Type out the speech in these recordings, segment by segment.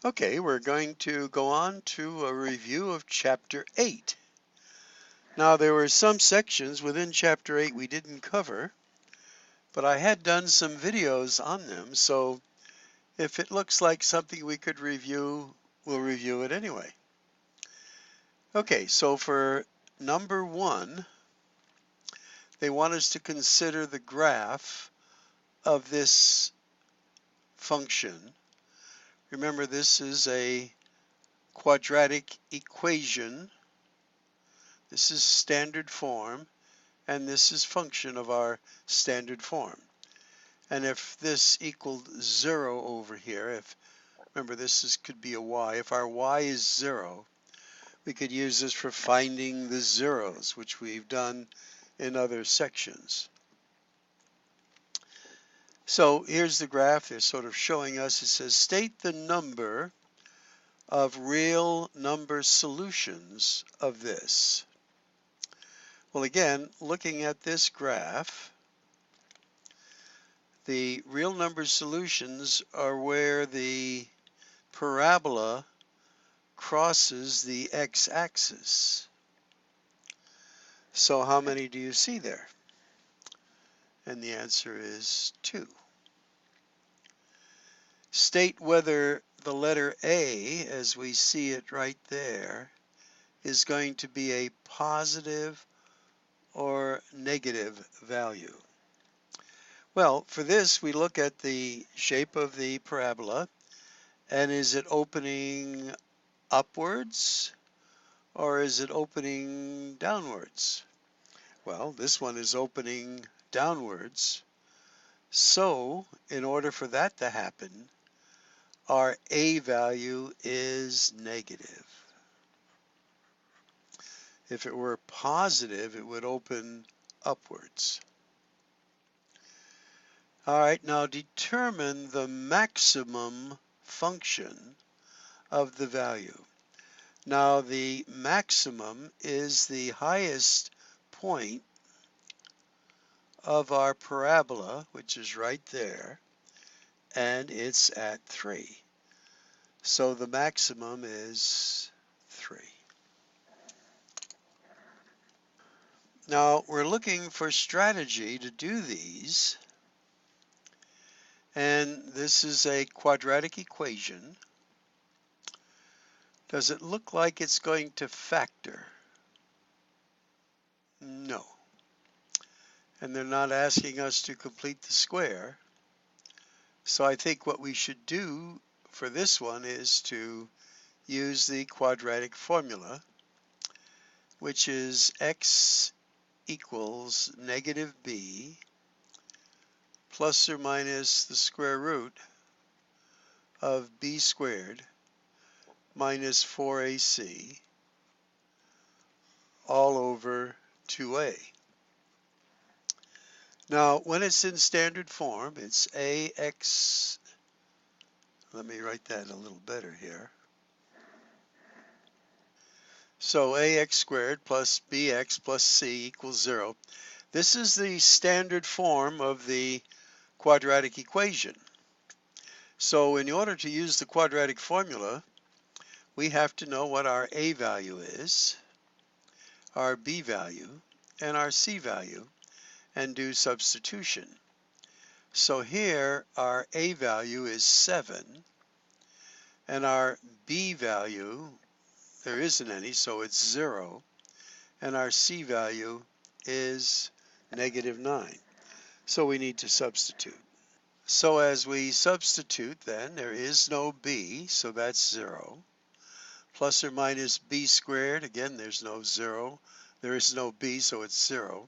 Okay, we're going to go on to a review of Chapter 8. Now, there were some sections within Chapter 8 we didn't cover, but I had done some videos on them, so if it looks like something we could review, we'll review it anyway. Okay, so for number 1, they want us to consider the graph of this function. Remember, this is a quadratic equation. This is standard form, and this is function of our standard form. And if this equaled 0 over here, remember this could be a y, if our y is 0, we could use this for finding the zeros, which we've done in other sections. So here's the graph. They're sort of showing us, it says, state the number of real number solutions of this. Well, again, looking at this graph, the real number solutions are where the parabola crosses the x-axis. So how many do you see there? And the answer is 2. State whether the letter A, as we see it right there, is going to be a positive or negative value. Well, for this, we look at the shape of the parabola, and is it opening upwards or is it opening downwards? Well, this one is opening downwards. So, in order for that to happen, our A value is negative. If it were positive, it would open upwards. All right, now determine the maximum function of the value. Now the maximum is the highest point of our parabola, which is right there, and it's at 3. So the maximum is 3. Now we're looking for strategy to do these, and this is a quadratic equation. Does it look like it's going to factor? No. And they're not asking us to complete the square. So I think what we should do for this one is to use the quadratic formula, which is x equals negative b plus or minus the square root of b squared minus 4ac all over 2a. Now, when it's in standard form, it's ax, let me write that a little better here. So ax squared plus bx plus c equals 0. This is the standard form of the quadratic equation. So in order to use the quadratic formula, we have to know what our a value is, our b value, and our c value, and do substitution. So here our a value is 7, and our b value, there isn't any, so it's 0, and our c value is negative 9. So we need to substitute. So as we substitute then, there is no b, so that's 0. Plus or minus b squared, again there's no 0. There is no b, so it's 0.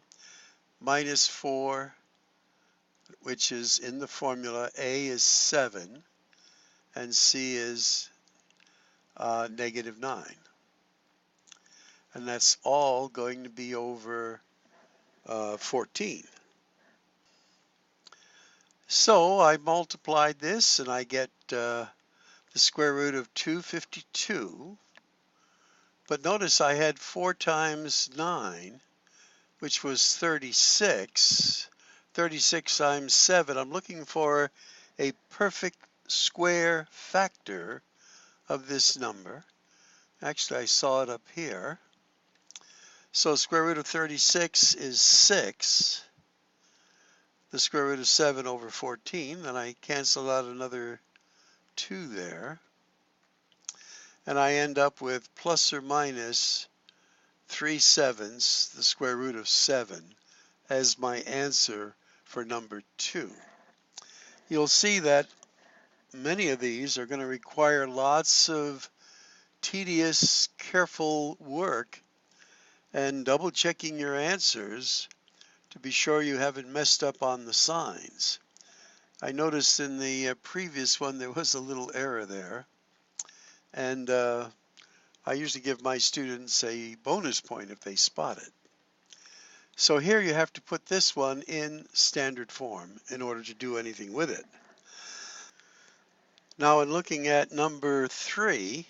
Minus 4, which is in the formula, a is 7, and c is negative 9. And that's all going to be over 14. So I multiplied this and I get the square root of 252. But notice I had 4 times 9, which was 36. 36 times 7. I'm looking for a perfect square factor of this number. Actually, I saw it up here. So square root of 36 is 6. The square root of 7 over 14, then I cancel out another 2 there. And I end up with plus or minus 3/7, the square root of 7, as my answer for number 2. You'll see that many of these are going to require lots of tedious, careful work and double checking your answers to be sure you haven't messed up on the signs. I noticed in the previous one there was a little error there, and I usually give my students a bonus point if they spot it. So here you have to put this one in standard form in order to do anything with it. Now in looking at number 3,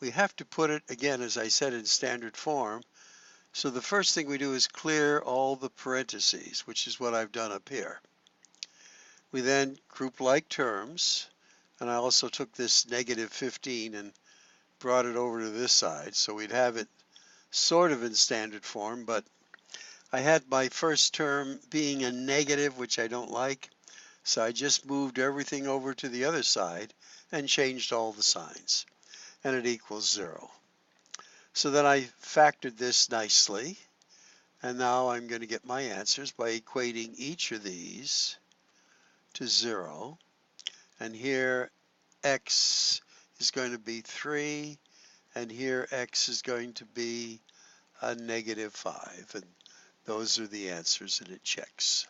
we have to put it, again, as I said, in standard form. So the first thing we do is clear all the parentheses, which is what I've done up here. We then group like terms, and I also took this negative 15 and brought it over to this side, so we'd have it sort of in standard form, but I had my first term being a negative, which I don't like, so I just moved everything over to the other side and changed all the signs, and it equals 0. So then I factored this nicely, and now I'm going to get my answers by equating each of these to 0, and here x is going to be 3, and here x is going to be a negative 5, and those are the answers that it checks.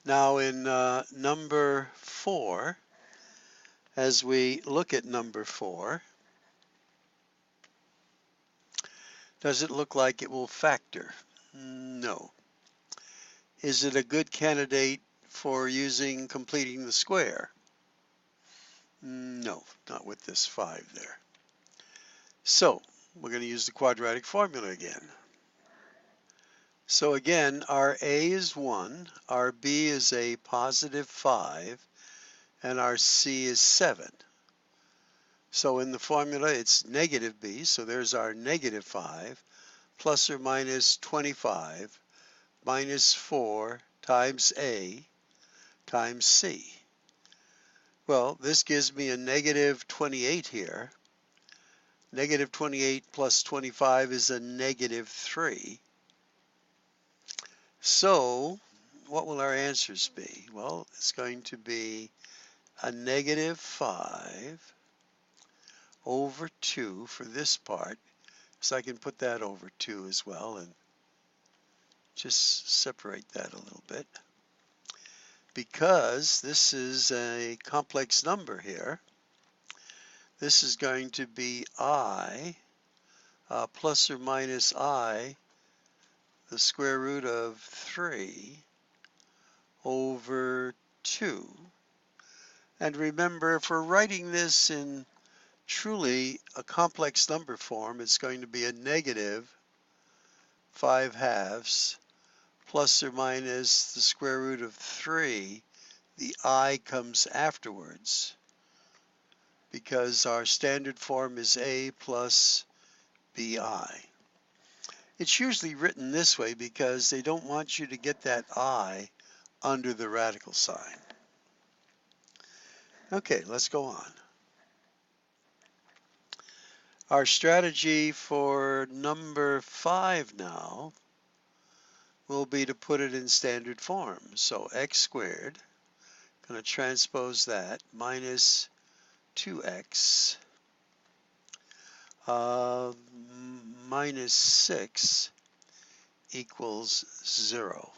Now in number 4, as we look at number 4, does it look like it will factor? No. Is it a good candidate for completing the square? No, not with this 5 there. So we're going to use the quadratic formula again. So again, our A is 1, our B is a positive 5, and our C is 7. So in the formula, it's negative B, so there's our negative 5, plus or minus 25, minus 4 times A times C. Well, this gives me a negative 28 here. Negative 28 plus 25 is a negative 3. So what will our answers be? Well, it's going to be a negative 5 over 2 for this part. So I can put that over 2 as well and just separate that a little bit. Because this is a complex number here, this is going to be I plus or minus I, the square root of 3 over 2. And remember, if we're writing this in truly a complex number form, it's going to be a negative 5/2 plus or minus the square root of 3. The I comes afterwards because our standard form is A plus BI. It's usually written this way because they don't want you to get that I under the radical sign. Okay, let's go on. Our strategy for number 5 now will be to put it in standard form. So x squared, going to transpose that, minus 2x minus 6 equals 0.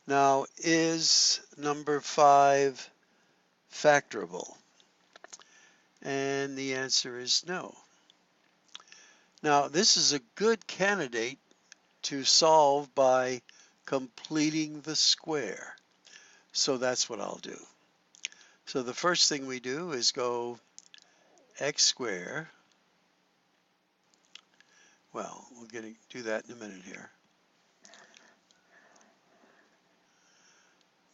Now, is number 5 factorable? And the answer is no. Now, this is a good candidate to solve by completing the square. So that's what I'll do. So the first thing we do is go x squared. Well, we're going to do that in a minute here.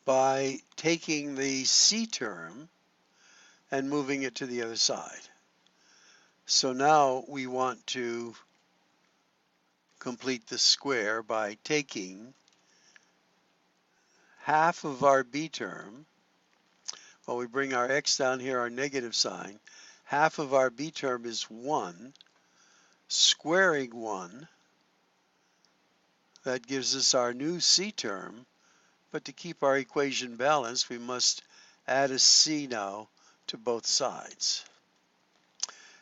by taking the c term and moving it to the other side. So now we want to complete the square by taking half of our b term. Well, we bring our x down here, our negative sign. Half of our b term is 1. Squaring 1, that gives us our new c term. But to keep our equation balanced, we must add a c now to both sides.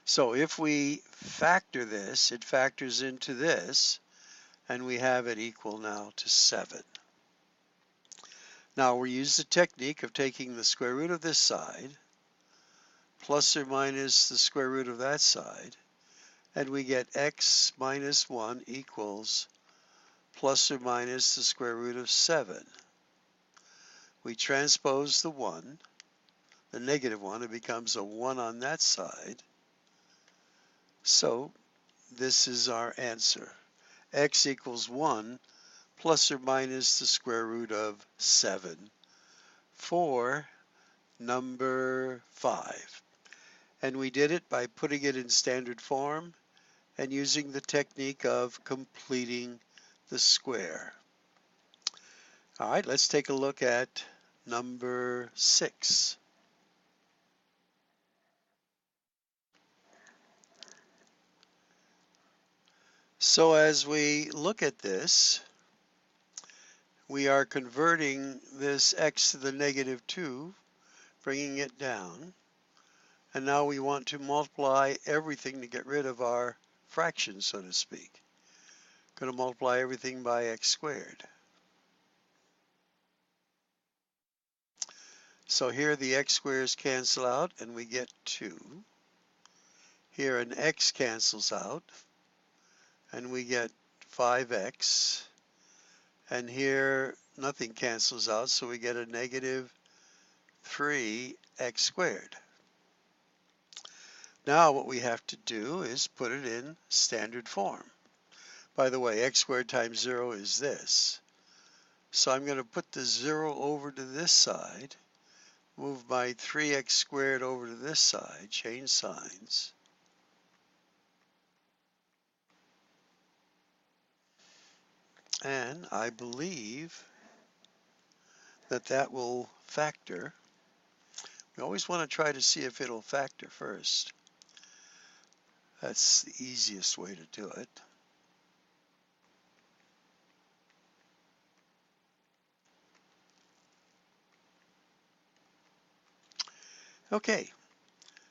So if we factor this, it factors into this, and we have it equal now to 7. Now we use the technique of taking the square root of this side plus or minus the square root of that side, and we get x minus 1 equals plus or minus the square root of 7. We transpose the 1, the negative 1, it becomes a 1 on that side. So this is our answer. X equals 1 plus or minus the square root of 7 for number 5. And we did it by putting it in standard form and using the technique of completing the square. All right, let's take a look at number 6. So as we look at this, we are converting this x to the negative 2, bringing it down. And now we want to multiply everything to get rid of our fraction, so to speak. Going to multiply everything by x squared. So here the x squares cancel out and we get 2. Here an x cancels out and we get 5x. And here nothing cancels out, so we get a negative 3x squared. Now what we have to do is put it in standard form. By the way, x squared times 0 is this. So I'm going to put the 0 over to this side, move my 3x squared over to this side, change signs. And I believe that that will factor. We always want to try to see if it'll factor first. That's the easiest way to do it. Okay,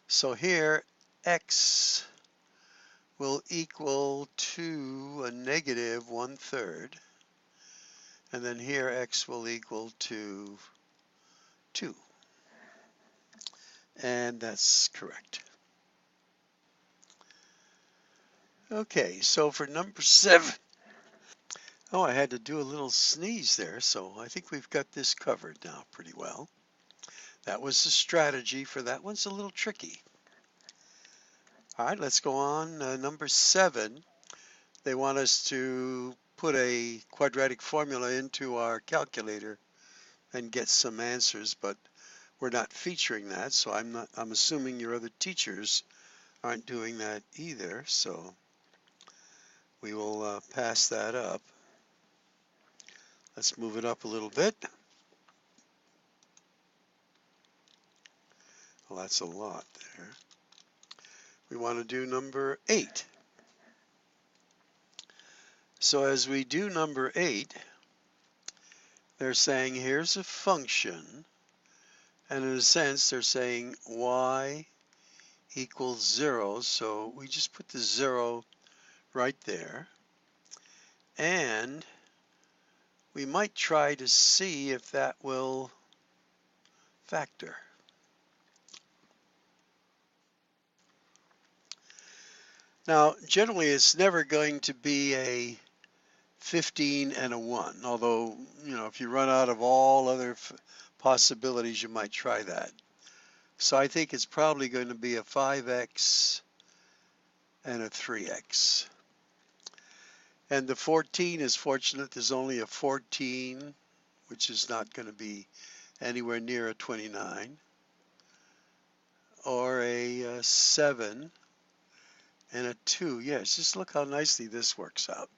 so here x will equal to a negative 1/3, and then here x will equal to 2. And that's correct. Okay, so for number 7, oh, I had to do a little sneeze there, so I think we've got this covered now pretty well. That was the strategy for that one's a little tricky. All right, let's go on. Number 7, they want us to put a quadratic formula into our calculator and get some answers, but we're not featuring that, so I'm assuming your other teachers aren't doing that either, so we will pass that up. Let's move it up a little bit. Well, that's a lot there. We want to do number 8. So as we do number 8, they're saying here's a function, and in a sense they're saying y equals 0, so we just put the 0 right there. And we might try to see if that will factor. Now, generally, it's never going to be a 15 and a 1, although, you know, if you run out of all other possibilities, you might try that. So I think it's probably going to be a 5x and a 3x. And the 14 is fortunate. There's only a 14 which is not going to be anywhere near a 29, or a 7 and a 2. Yes, just look how nicely this works out.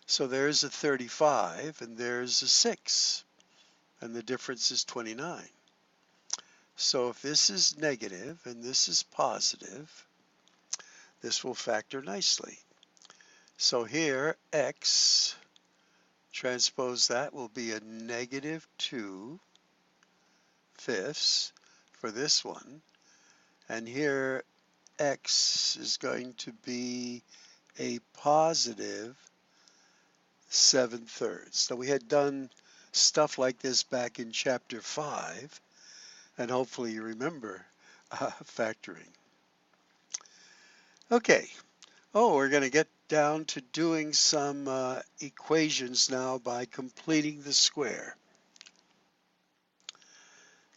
So there's a 35 and there's a 6, and the difference is 29. So if this is negative and this is positive, this will factor nicely. So here, x transpose that will be a negative 2/5 for this one. And here, x is going to be a positive 7/3. So we had done stuff like this back in chapter 5, and hopefully you remember factoring. Okay. Oh, we're going to get down to doing some equations now by completing the square.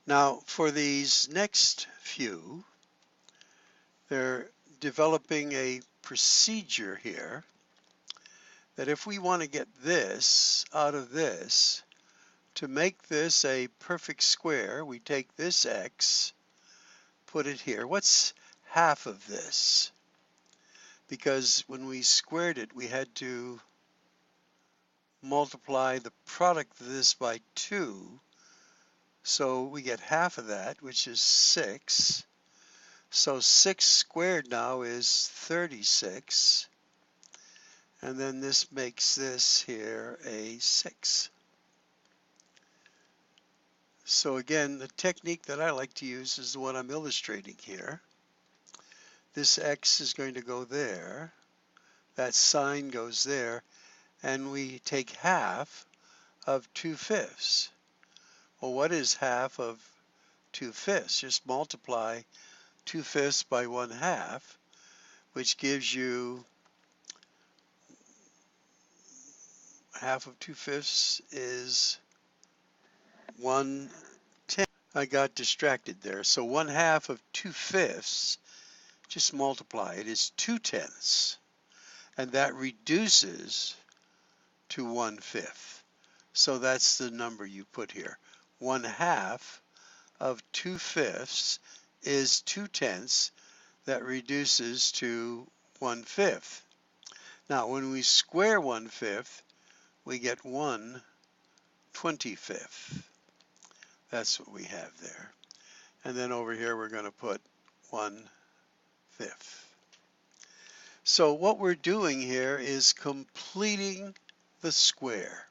Now, for these next few, they're developing a procedure here that if we want to get this out of this, to make this a perfect square, we take this x, put it here. What's half of this? Because when we squared it, we had to multiply the product of this by 2. So we get half of that, which is 6. So 6 squared now is 36. And then this makes this here a 6. So again, the technique that I like to use is the one I'm illustrating here. This x is going to go there. That sign goes there. And we take half of 2/5. Well, what is half of 2/5? Just multiply 2/5 by 1/2, which gives you half of 2/5 is 1/10. I got distracted there. So 1/2 of 2/5, just multiply it, is 2/10. And that reduces to 1/5. So that's the number you put here. 1/2 of 2/5 is 2/10. That reduces to 1/5. Now, when we square 1/5, we get 1/25. That's what we have there. And then over here, we're going to put 1/5. So what we're doing here is completing the square.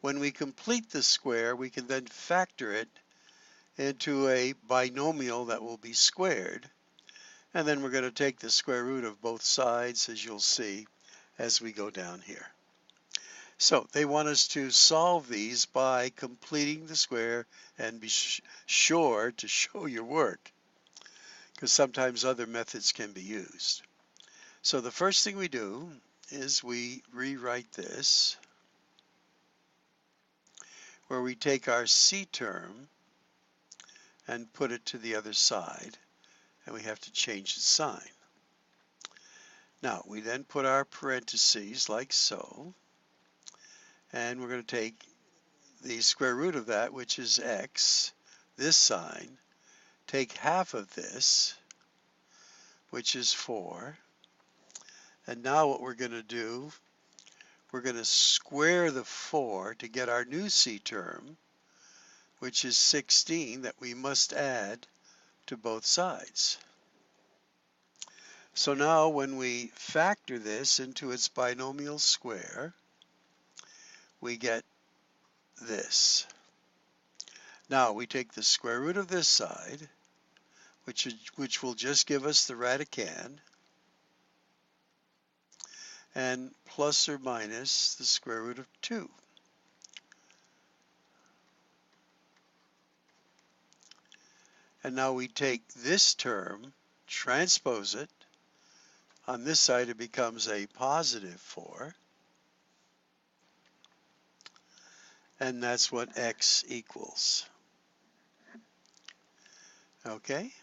When we complete the square, we can then factor it into a binomial that will be squared. And then we're going to take the square root of both sides, as you'll see as we go down here. So they want us to solve these by completing the square, and be sure to show your work, because sometimes other methods can be used. So the first thing we do is we rewrite this, where we take our c term and put it to the other side, and we have to change the sign. Now we then put our parentheses like so, and we're going to take the square root of that, which is x, this sign, take half of this, which is 4, and now what we're going to do, we're going to square the 4 to get our new c term, which is 16, that we must add to both sides. So now when we factor this into its binomial square, we get this. Now we take the square root of this side, which will just give us the radicand, and plus or minus the square root of 2. And now we take this term, transpose it. On this side it becomes a positive 4. And that's what x equals. Okay?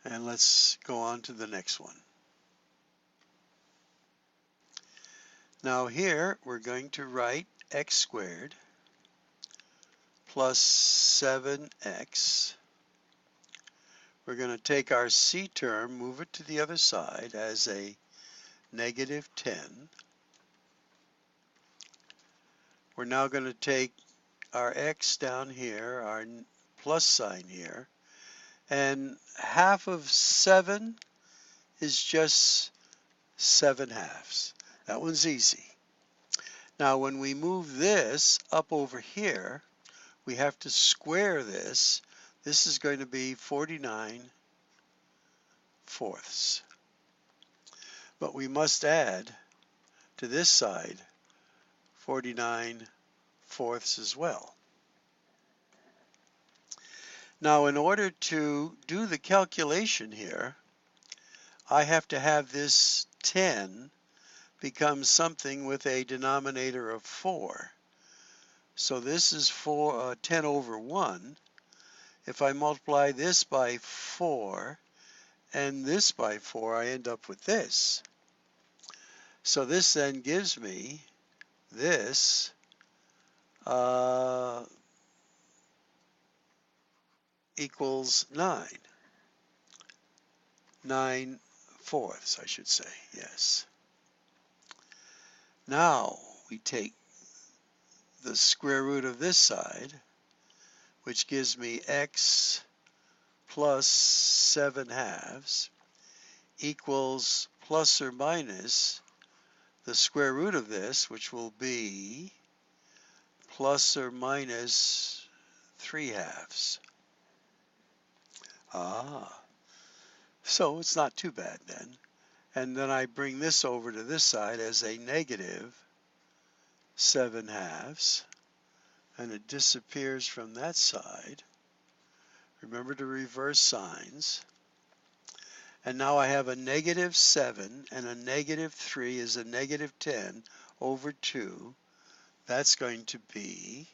And let's go on to the next one. Now here we're going to write x squared plus 7x. We're going to take our c term, move it to the other side as a negative 10. We're now going to take our x down here, our plus sign here, and half of 7 is just 7/2. That one's easy. Now when we move this up over here, we have to square this. This is going to be 49/4. But we must add to this side 49/4 as well. Now in order to do the calculation here, I have to have this 10 become something with a denominator of 4. So this is 10 over 1. If I multiply this by 4 and this by 4, I end up with this. So this then gives me this equals 9. 9/4, I should say, yes. Now we take the square root of this side, which gives me x plus 7/2 equals plus or minus the square root of this, which will be plus or minus 3/2. So it's not too bad then. And then I bring this over to this side as a negative 7/2, and it disappears from that side. Remember to reverse signs. And now I have a negative 7 and a negative 3 is a negative 10 over 2. That's going to be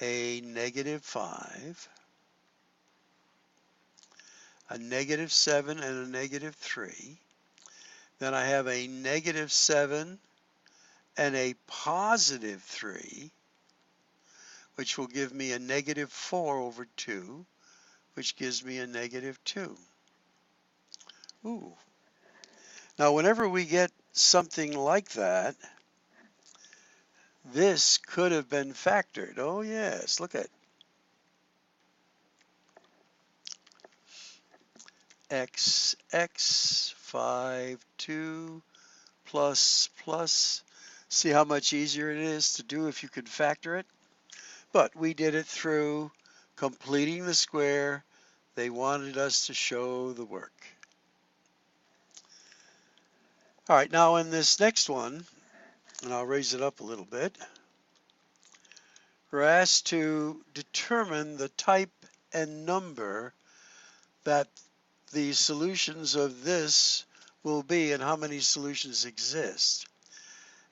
a negative 5, a negative 7 and a negative 3. Then I have a negative 7 and a positive 3, which will give me a negative 4 over 2, which gives me a negative 2. Ooh. Now whenever we get something like that, this could have been factored. Oh yes, look at x 5 2 plus plus. See how much easier it is to do if you could factor it? But we did it through completing the square. They wanted us to show the work. All right, now in this next one, and I'll raise it up a little bit, we're asked to determine the type and number that the solutions of this will be and how many solutions exist.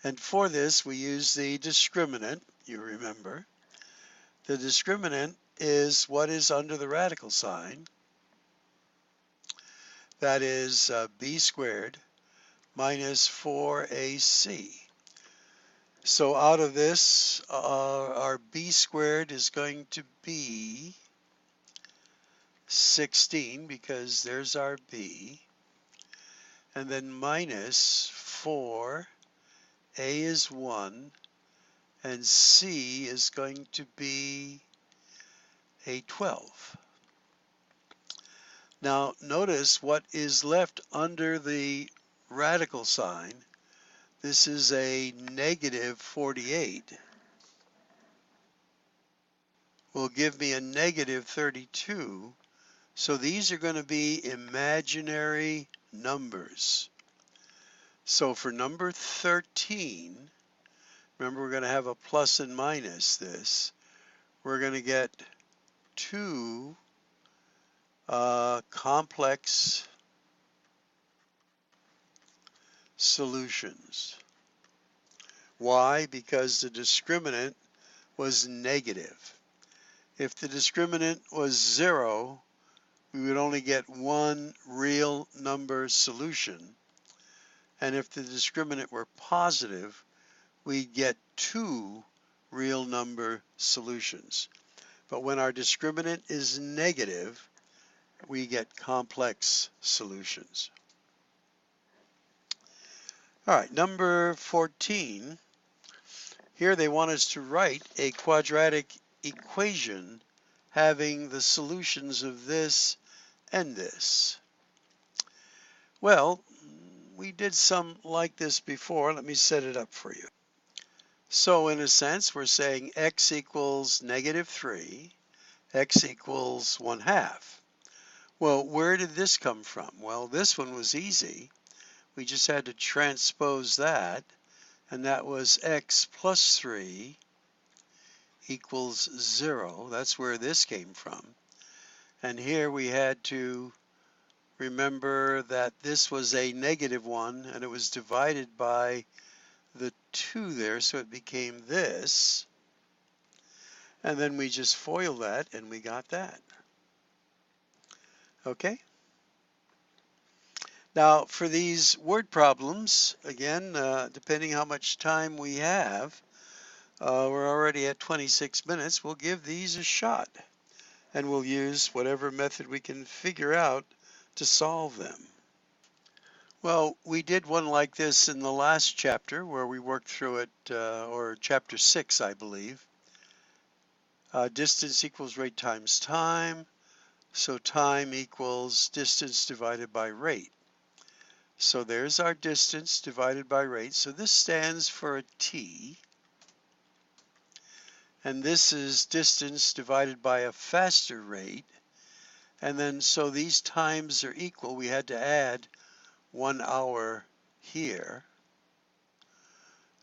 And for this, we use the discriminant, you remember. The discriminant is what is under the radical sign. That is b squared minus 4ac. So out of this, our b squared is going to be 16 because there's our b. And then minus 4, a is 1, and c is going to be a 12. Now notice what is left under the radical sign. This is a negative 48. Will give me a negative 32. So these are going to be imaginary numbers. So for number 13, remember we're going to have a plus and minus this. We're going to get two complex solutions. Why? Because the discriminant was negative. If the discriminant was 0, we would only get one real number solution. And if the discriminant were positive, we get two real number solutions. But when our discriminant is negative, we get complex solutions. All right, number 14. Here they want us to write a quadratic equation having the solutions of this and this. Well, we did some like this before. Let me set it up for you. So in a sense, we're saying x equals -3, x equals 1/2. Well, where did this come from? Well, this one was easy. We just had to transpose that, and that was x plus 3 equals 0. That's where this came from. And here we had to remember that this was a -1, and it was divided by the 2 there, so it became this. And then we just FOIL that, and we got that. Okay? Now, for these word problems, again, depending how much time we have, we're already at 26 minutes. We'll give these a shot, and we'll use whatever method we can figure out to solve them. Well, we did one like this in the last chapter where we worked through it, or chapter 6, I believe. Distance equals rate times time, so time equals distance divided by rate. So there's our distance divided by rate. So this stands for a t, and this is distance divided by a faster rate. And then so these times are equal. We had to add 1 hour here.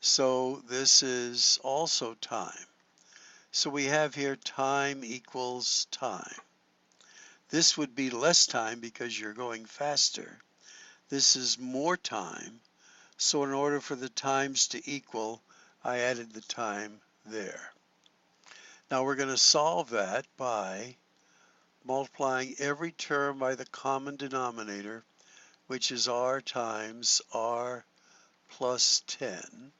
So this is also time. So we have here time equals time. This would be less time because you're going faster. This is more time. So in order for the times to equal, I added the time there. Now we're going to solve that by multiplying every term by the common denominator, which is r times r plus 10.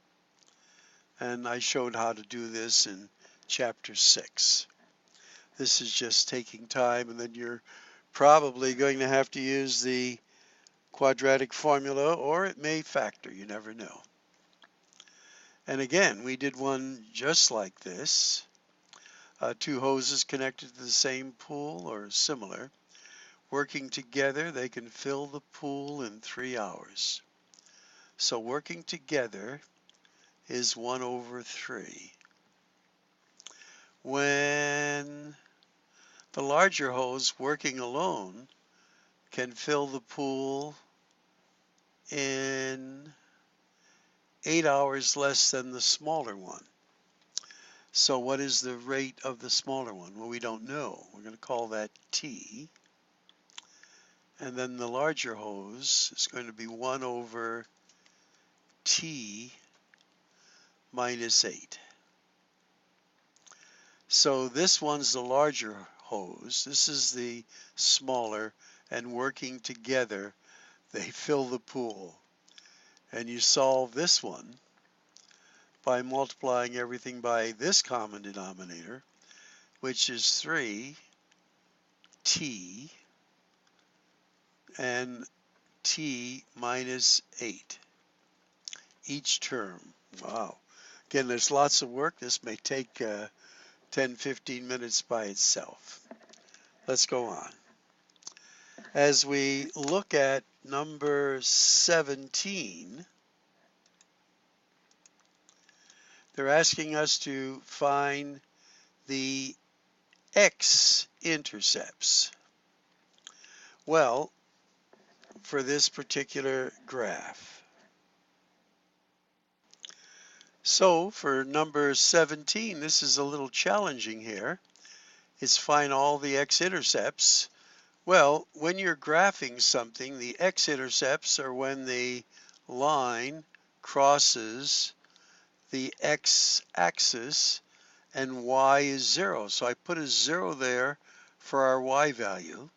And I showed how to do this in chapter 6. This is just taking time, and then you're probably going to have to use the quadratic formula, or it may factor, you never know. And again, we did one just like this. Two hoses connected to the same pool or similar. Working together, they can fill the pool in 3 hours. So working together is 1/3. When the larger hose working alone can fill the pool in 8 hours less than the smaller one. So what is the rate of the smaller one? Well, we don't know. We're going to call that T. And then the larger hose is going to be 1/T minus 8. So this one's the larger hose. This is the smaller, and working together, they fill the pool. And you solve this one by multiplying everything by this common denominator, which is 3t and t minus 8 each term. Wow. Again, there's lots of work. This may take 10-15 minutes by itself. Let's go on. As we look at number 17, they're asking us to find the X-intercepts. Well, for this particular graph. So for number 17, this is a little challenging here. It's find all the X-intercepts. Well, when you're graphing something, the X-intercepts are when the line crosses the X-axis and Y is 0. So I put a 0 there for our Y value.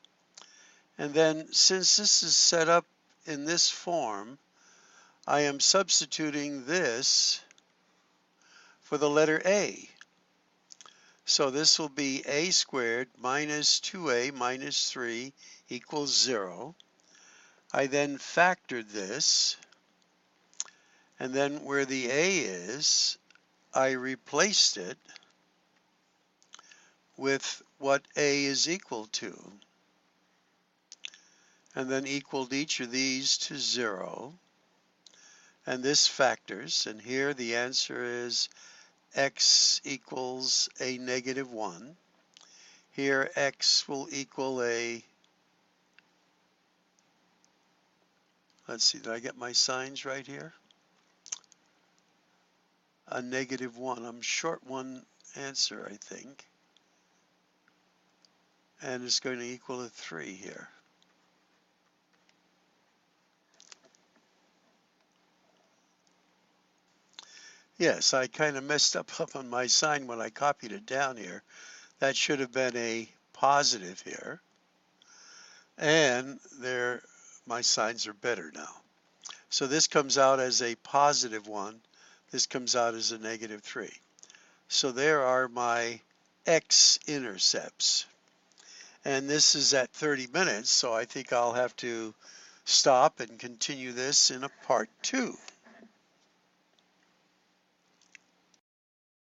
And then since this is set up in this form, I am substituting this for the letter A. So this will be a squared minus 2a minus 3 equals 0. I then factored this, and then where the a is, I replaced it with what a is equal to, and then equaled each of these to 0. And this factors, and here the answer is x equals a negative 1. Here x will equal a, let's see, did I get my signs right here? A negative 1. I'm short one answer, I think. And it's going to equal a 3 here. Yes, I kind of messed up on my sign when I copied it down here. That should have been a positive here. And there, my signs are better now. So this comes out as a positive 1. This comes out as a negative 3. So there are my X-intercepts. And this is at 30 minutes, so I think I'll have to stop and continue this in a part 2.